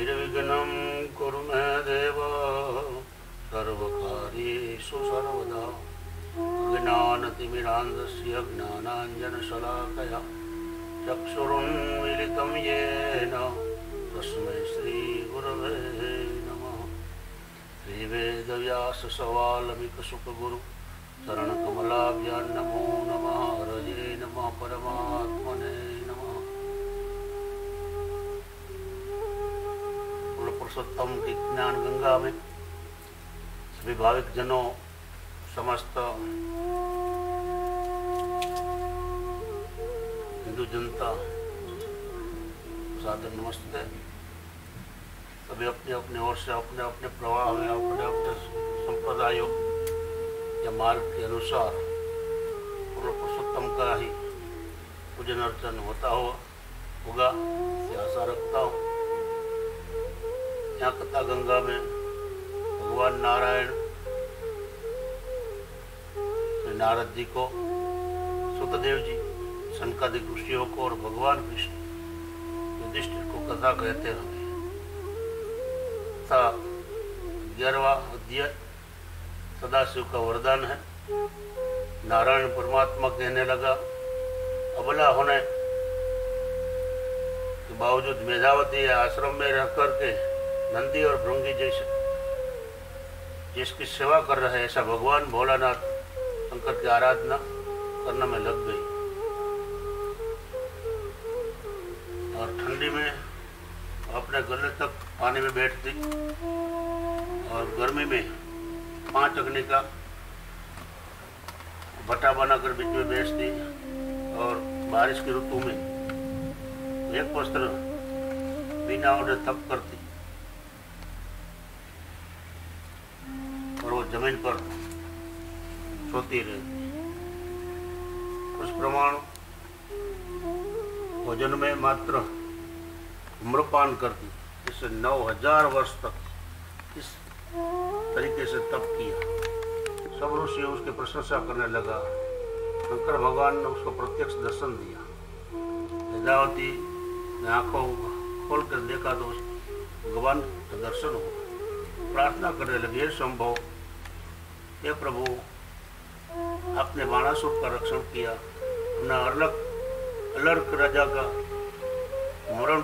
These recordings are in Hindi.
निर्विघ्नं कुरु मे देव सर्वकार्येषु सर्वदा। अज्ञानतिमिरान्धस्य ज्ञानाञ्जनशलाकया चक्षुरुन्मीलितं येन तस्मै श्रीगुरवे नमः। श्रीवेदव्याससवाल्मीकिसुखगुरु चरणकमलाभ्यां नमो नमः। हरये नमः परमात्मने नमः। पुरुषोत्तम की ज्ञान गंगा में सभी भाविक जनों, समस्त हिंदू जनता सादर नमस्ते। सभी अपने अपने ओर से अपने अपने प्रवाह में अपने अपने संप्रदायों या मार्ग के अनुसार पुरुषोत्तम का ही पूजन अर्चन होता होगा ये आशा रखता हूँ। यहाँ कथा गंगा में भगवान नारायण श्री नारद जी को, सुतदेव जी सनकादिक ऋषियों को और भगवान कृष्ण युधिष्ठिर को कथा कहते हैं। तथा 11वां अध्याय सदाशिव का वरदान है। नारायण परमात्मा कहने लगा, अबला होने के बावजूद मेधावती आश्रम में रह करके नंदी और भृंगी जैसे जिसकी सेवा कर रहे हैं, ऐसा भगवान भोलानाथ शंकर की आराधना करने में लग गई। और ठंडी में अपने गले तक पानी में बैठती और गर्मी में 5 अग्नि का भट्टा बनाकर बीच में बेचती और बारिश की ऋतु में एक वस्त्र बिना ओढ़े तप करती और वो जमीन पर सोती रहती। उस प्रमाण भोजन में मात्र धूम्रपान करती, जिससे 9000 वर्ष तक इस तरीके से तप किया। सब ऋषि उसकी प्रशंसा करने लगा। शंकर भगवान ने उसको प्रत्यक्ष दर्शन दिया। वेदावती ने आंखों खोल कर देखा तो भगवान का दर्शन हुआ। प्रार्थना करने लगे, हे संभव, हे प्रभु, आपने बाणासुर का रक्षण किया, अपना अलर्क राजा का मरण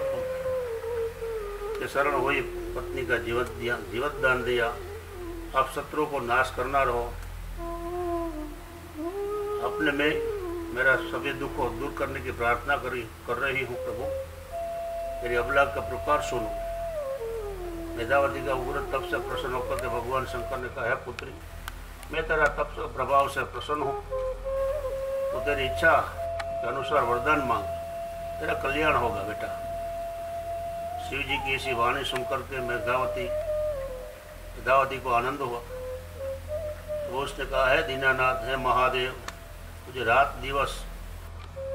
के शरण हुई पत्नी का जीवत दान दिया। आप शत्रुओं को नाश करना रहो। अपने में मेरा सभी दुख को दूर करने की प्रार्थना कर रही हूँ प्रभु, मेरी अबला का पुकार सुनो। वेदावती का उग्र तप से प्रसन्न होकर के भगवान शंकर ने कहा, है पुत्री, मैं तेरा तप से प्रभाव से प्रसन्न हूँ, तो तेरी इच्छा के अनुसार वरदान मांग, तेरा कल्याण होगा बेटा। शिव जी की ऐसी वाणी सुनकर के वेदावती को आनंद हुआ। वो उसने कहा, है दीनानाथ, है महादेव, मुझे रात दिवस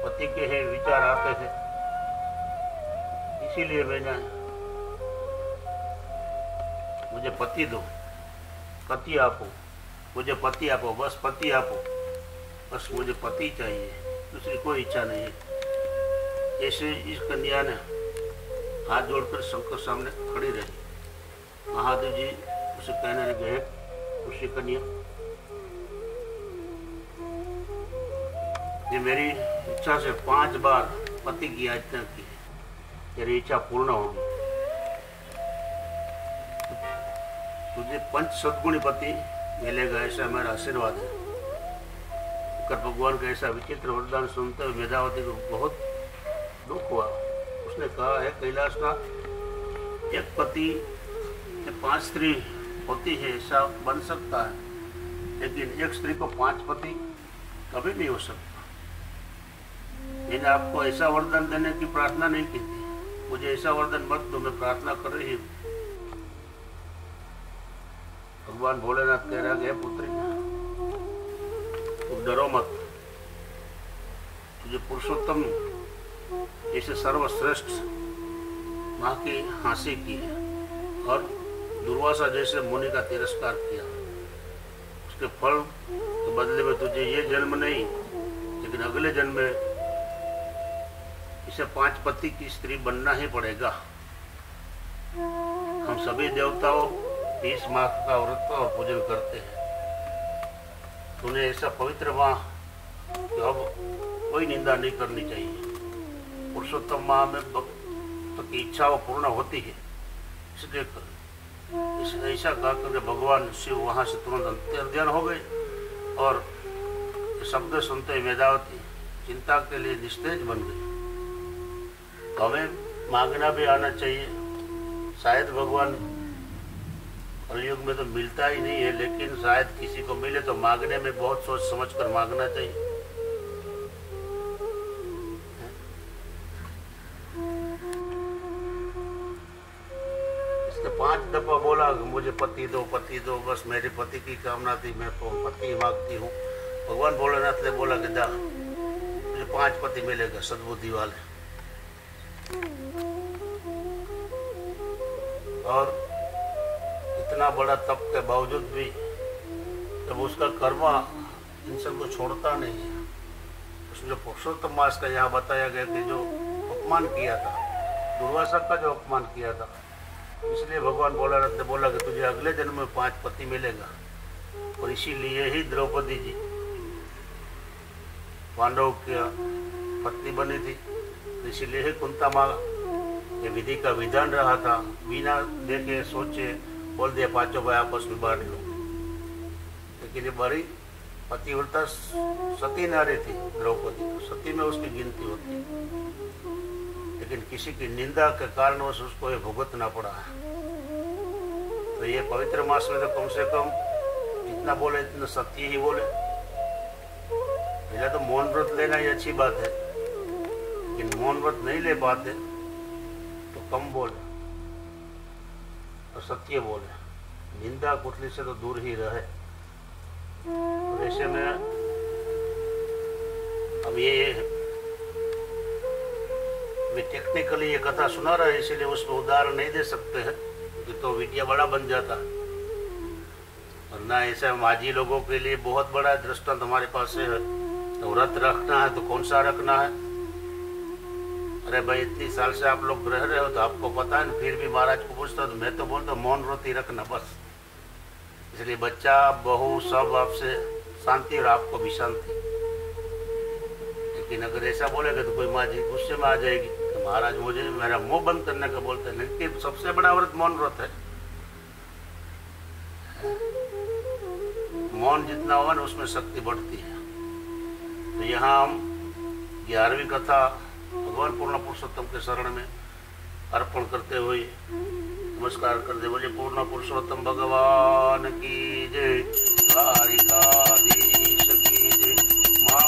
पति के ही विचार आते थे, इसीलिए मुझे पति दो, पति आपो, मुझे पति आपो, बस पति आपो, बस मुझे पति चाहिए, दूसरी कोई इच्छा नहीं है। ऐसे इस कन्या ने हाथ जोड़कर शंकर सामने खड़ी रही। महादेव जी उसे कहने लगे, हैं उसी कन्या, ये मेरी इच्छा से 5 बार पति की याचना की है, तेरी इच्छा पूर्ण होगी। तुझे 5 सद्गुणी पति मिलेगा, ऐसा मेरा आशीर्वाद है। कर भगवान का ऐसा विचित्र वरदान सुनते हुए वेदावती को बहुत दुख हुआ। उसने कहा, है कैलाशनाथ, एक पति 5 स्त्री होती है, ऐसा बन सकता है, लेकिन एक स्त्री को 5 पति कभी नहीं हो सकता। मैंने आपको ऐसा वरदान देने की प्रार्थना नहीं की थी, मुझे ऐसा वरदान मत दो, मैं प्रार्थना कर रही हूँ। भगवान भोलेनाथ कह रहा है, पुत्री, तुम डरो मत, तुझे पुरुषोत्तम जैसे सर्वश्रेष्ठ माँ की हांसी की है और दुर्वासा जैसे मुनि का तिरस्कार किया। उसके फल के बदले में तुझे ये जन्म नहीं, लेकिन अगले जन्म में इसे 5 पति की स्त्री बनना ही पड़ेगा। हम सभी देवताओं 30 माह का व्रत और पूजन करते हैं। तूने ऐसा पवित्र माह कि अब कोई निंदा नहीं करनी चाहिए। पुरुषोत्तम माह में भक्त की इच्छाओं पूर्ण होती है, इसलिए कर। ऐसा कहकर भगवान शिव वहां से तुरंत अंतर्ध्यान हो गए और शब्द सुनते ही मेधावती चिंता के लिए निस्तेज बन गई। हमें मांगना भी आना चाहिए। शायद भगवान कलयुग में तो मिलता ही नहीं है, लेकिन शायद किसी को मिले तो मांगने में बहुत सोच समझ कर मांगना चाहिए। इसने 5 दफा बोला मुझे पति दो, बस मेरे पति की कामना थी, मैं तो पति मांगती हूँ। भगवान भोलेनाथ ने बोला कि जा मुझे 5 पति मिलेगा सद्बुद्धि वाले। और इतना बड़ा तप के बावजूद भी जब उसका कर्मा इंसान को छोड़ता नहीं है, उसने जो पुरुषोत्तम मास का यहाँ बताया गया कि जो अपमान किया था, दुर्वासा का जो अपमान किया था, इसलिए भगवान भोलेनाथ ने बोला कि तुझे अगले जन्म में 5 पति मिलेगा। और इसीलिए ही द्रौपदी जी पांडव की पत्नी बनी थी, इसीलिए ही कुंता माँ ये विधि का विधान रहा था। बिना देखे सोचे बोल दिया 5 भाई आपस में बांट लो। लेकिन ये बड़ी पतिव्रता सती नारी थी द्रौपदी, तो सती में उसकी गिनती होती, लेकिन किसी की निंदा के कारण उसको ये भुगतना पड़ा है। तो ये पवित्र मास में तो कम से कम जितना बोले इतना सत्य ही बोले। पहले तो मौन व्रत लेना ही अच्छी बात है, लेकिन मौन व्रत नहीं ले पाते तो कम बोले और सत्य बोले, निंदा कुटली से तो दूर ही रहे। तो ऐसे में अब ये टेक्निकली ये कथा सुना रहा है, इसीलिए उसमें उदाहरण नहीं दे सकते हैं, तो वीडियो बड़ा बन जाता। वरना ऐसे माझी लोगों के लिए बहुत बड़ा दृष्टांत हमारे पास है। तो व्रत रखना है तो कौन सा रखना है? अरे भाई इतनी साल से आप लोग रह रहे हो तो आपको पता है, फिर भी महाराज को पूछता हूँ तो मैं तो बोलता हूँ मौन व्रत ही रखना बस। इसलिए बच्चा बहू सब आपसे शांति और आपको भी शांति। लेकिन अगर ऐसा बोलेगा तो कोई माँ जी गुस्से में आ जाएगी तो महाराज मुझे मेरा मुंह बंद करने का बोलते हैं। लेकिन सबसे बड़ा व्रत मौन व्रत है। मौन जितना होगा ना उसमें शक्ति बढ़ती है। तो यहाँ हम 11वीं कथा भगवान पूर्ण पुरुषोत्तम के शरण में अर्पण करते हुए नमस्कार करते बोले पूर्ण पुरुषोत्तम भगवान की जय, द्वारिकाधीश की जय, माँ